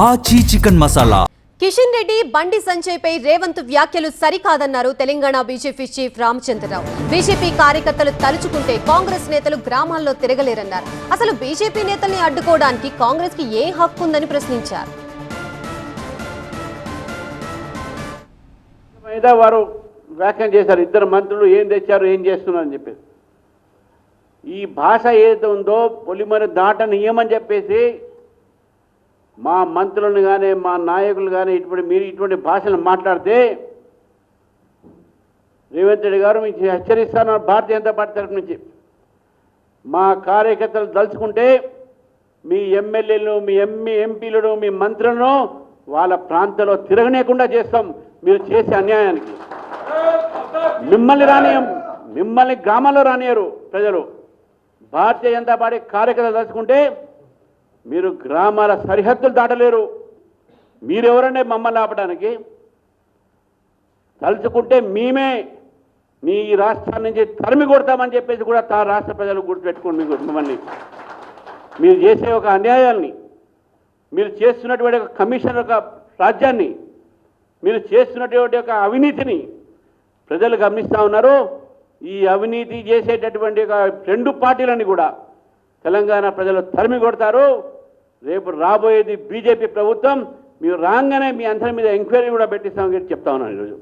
ఆచి చికెన్ మసాలా. కిషన్ రెడ్డి బండి సంజయ్ పై రేవంత్ వ్యాఖ్యలు సరికాదన్నారు Telangana BJP chief Ramachandra Rao. BJP కార్యకర్తలు తలుచుకుంటే కాంగ్రెస్ నేతలు గ్రామాల్లో తిరగలేరన్నారు. అసలు బీజేపీ నేతల్ని అడ్డుకోవడానికి కాంగ్రెస్ కి ఏ హక్కు ఉందని ప్రశ్నించారు. వారు వ్యాఖ్యానం చేశారు, ఇద్దరు మంత్రులు ఏం తెచ్చారు ఏం చేస్తున్నారని చెప్పేసి. ఈ భాష ఏదైతే ఉందో పొలిమేర దాటనీయమని చెప్పేసి మా మంత్రులను కానీ మా నాయకులు కానీ ఇటువంటి భాషలు మాట్లాడితే రేవంత్ రెడ్డి గారు మీకు హెచ్చరిస్తాను భారతీయ జనతా పార్టీ తరఫు నుంచి. మా కార్యకర్తలు దలుచుకుంటే మీ ఎమ్మెల్యేలు మీ ఎంపీలను మీ మంత్రులను వాళ్ళ ప్రాంతంలో తిరగనేకుండా చేస్తాం. మీరు చేసే అన్యాయానికి మిమ్మల్ని గ్రామాల్లో రానియరు ప్రజలు. భారతీయ జనతా పార్టీ కార్యకర్తలు దలుచుకుంటే మీరు గ్రామాల సరిహద్దులు దాటలేరు. మీరెవరంటే మమ్మల్ని ఆపడానికి? తలుచుకుంటే మేమే మీ రాష్ట్రాల నుంచి తరిమి కొడతామని చెప్పేసి కూడా రాష్ట్ర ప్రజలు గుర్తుపెట్టుకోండి. మిమ్మల్ని మీరు చేసే ఒక అన్యాయాల్ని, మీరు చేస్తున్నటువంటి ఒక కమిషన్ ఒక రాజ్యాన్ని, మీరు చేస్తున్నటువంటి ఒక అవినీతిని ప్రజలు గమనిస్తూ ఉన్నారు. ఈ అవినీతి చేసేటటువంటి ఒక రెండు పార్టీలని కూడా తెలంగాణ ప్రజలు తరిమి కొడతారు. రేపు రాబోయేది బీజేపీ ప్రభుత్వం. మీరు రాగానే మీ అందరి మీద ఎంక్వైరీ కూడా పెట్టిస్తామని చెప్తా ఉన్నాను ఈరోజు.